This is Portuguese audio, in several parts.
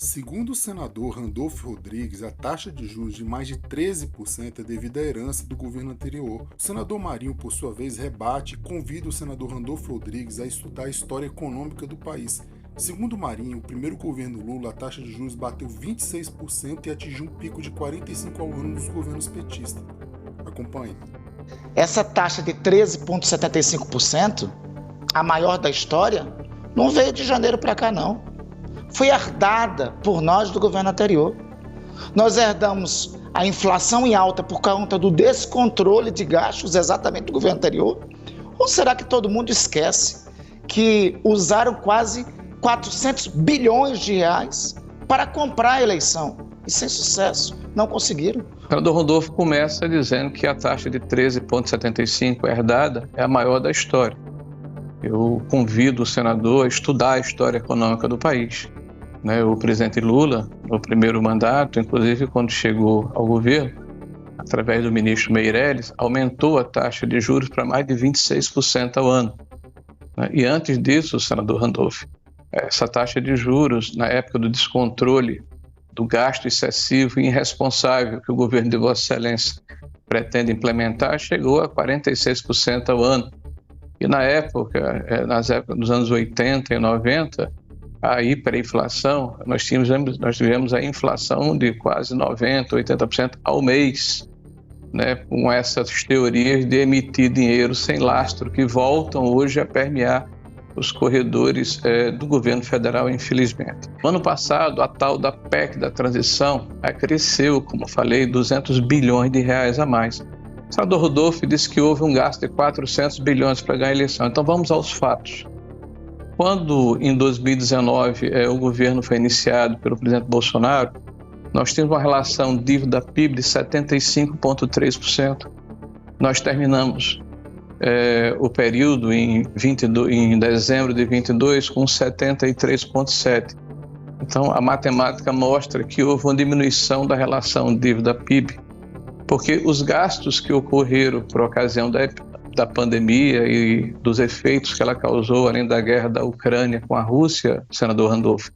Segundo o senador Randolfo Rodrigues, a taxa de juros de mais de 13% é devido à herança do governo anterior. O senador Marinho, por sua vez, rebate e convida o senador Randolfo Rodrigues a estudar a história econômica do país. Segundo Marinho, o primeiro governo Lula, a taxa de juros bateu 26% e atingiu um pico de 45% ao ano dos governos petistas. Acompanhe. Essa taxa de 13,75%, a maior da história, não veio de janeiro para cá, não. Foi herdada por nós do governo anterior. Nós herdamos a inflação em alta por conta do descontrole de gastos exatamente do governo anterior? Ou será que todo mundo esquece que usaram quase 400 bilhões de reais para comprar a eleição e sem sucesso, não conseguiram? O senador Randolfo começa dizendo que a taxa de 13,75 herdada é a maior da história. Eu convido o senador a estudar a história econômica do país. O presidente Lula, no primeiro mandato, inclusive quando chegou ao governo, através do ministro Meirelles, aumentou a taxa de juros para mais de 26% ao ano. E antes disso, senador Randolfo, essa taxa de juros, na época do descontrole do gasto excessivo e irresponsável que o governo de Vossa Excelência pretende implementar, chegou a 46% ao ano. E na época, dos anos 80 e 90, a hiperinflação, nós tivemos a inflação de quase 90%, 80% ao mês, com essas teorias de emitir dinheiro sem lastro, que voltam hoje a permear os corredores do governo federal, infelizmente. No ano passado, a tal da PEC da transição cresceu, como eu falei, 200 bilhões de reais a mais. O senador Rodolfo disse que houve um gasto de 400 bilhões para ganhar a eleição. Então vamos aos fatos. Quando, em 2019, o governo foi iniciado pelo presidente Bolsonaro, nós tínhamos uma relação dívida-PIB de 75,3%. Nós terminamos o período em dezembro de 22 com 73,7%. Então, a matemática mostra que houve uma diminuição da relação dívida-PIB, porque os gastos que ocorreram por ocasião da pandemia e dos efeitos que ela causou, além da guerra da Ucrânia com a Rússia, senador Randolfo,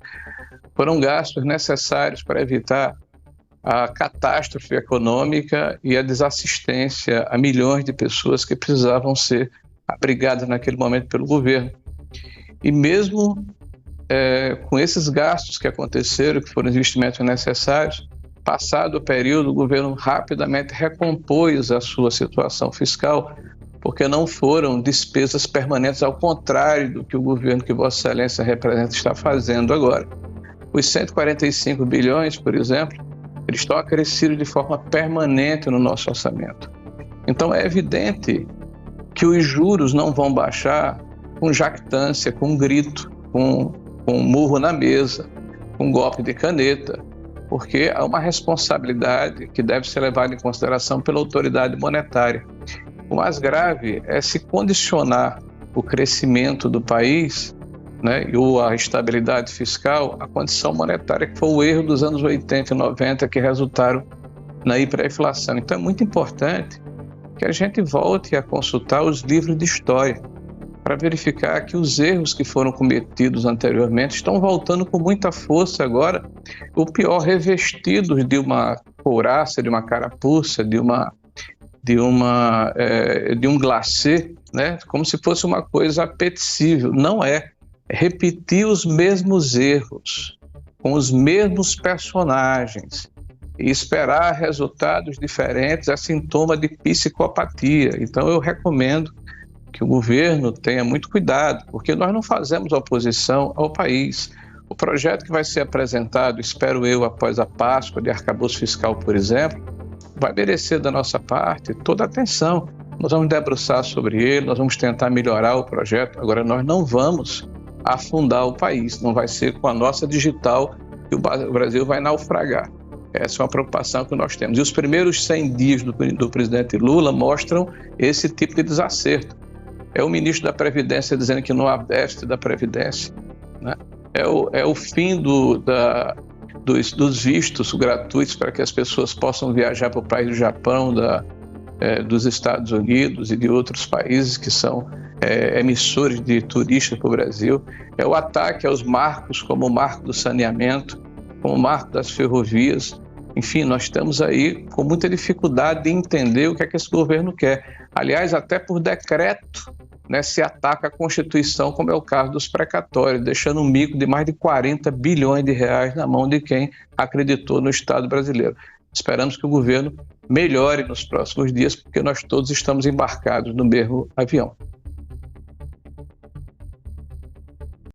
foram gastos necessários para evitar a catástrofe econômica e a desassistência a milhões de pessoas que precisavam ser abrigadas naquele momento pelo governo. E mesmo com esses gastos que aconteceram, que foram investimentos necessários, passado o período, o governo rapidamente recompôs a sua situação fiscal, porque não foram despesas permanentes, ao contrário do que o governo que Vossa Excelência representa está fazendo agora. Os 145 bilhões, por exemplo, eles estão acrescidos de forma permanente no nosso orçamento. Então é evidente que os juros não vão baixar com jactância, com grito, com murro na mesa, com golpe de caneta, porque há uma responsabilidade que deve ser levada em consideração pela autoridade monetária. O mais grave é se condicionar o crescimento do país, ou a estabilidade fiscal, à condição monetária, que foi o erro dos anos 80 e 90 que resultaram na hiperinflação. Então é muito importante que a gente volte a consultar os livros de história para verificar que os erros que foram cometidos anteriormente estão voltando com muita força agora, o pior, revestidos de uma couraça, de uma carapuça, de um glacê, como se fosse uma coisa apetecível. Não é. Repetir os mesmos erros, com os mesmos personagens, e esperar resultados diferentes é sintoma de psicopatia. Então eu recomendo que o governo tenha muito cuidado, porque nós não fazemos oposição ao país. O projeto que vai ser apresentado, espero eu, após a Páscoa, de arcabouço fiscal, por exemplo, vai merecer da nossa parte toda a atenção. Nós vamos debruçar sobre ele, nós vamos tentar melhorar o projeto. Agora, nós não vamos afundar o país, não vai ser com a nossa digital que o Brasil vai naufragar. Essa é uma preocupação que nós temos. E os primeiros 100 dias do presidente Lula mostram esse tipo de desacerto. É o ministro da Previdência dizendo que não há déficit da Previdência, É o fim dos vistos gratuitos para que as pessoas possam viajar para o país do Japão, dos Estados Unidos e de outros países que são emissores de turistas para o Brasil. É o ataque aos marcos, como o marco do saneamento, como o marco das ferrovias. Enfim, nós estamos aí com muita dificuldade de entender o que é que esse governo quer. Aliás, até por decreto, né, se ataca a Constituição, como é o caso dos precatórios, deixando um mico de mais de 40 bilhões de reais na mão de quem acreditou no Estado brasileiro. Esperamos que o governo melhore nos próximos dias, porque nós todos estamos embarcados no mesmo avião.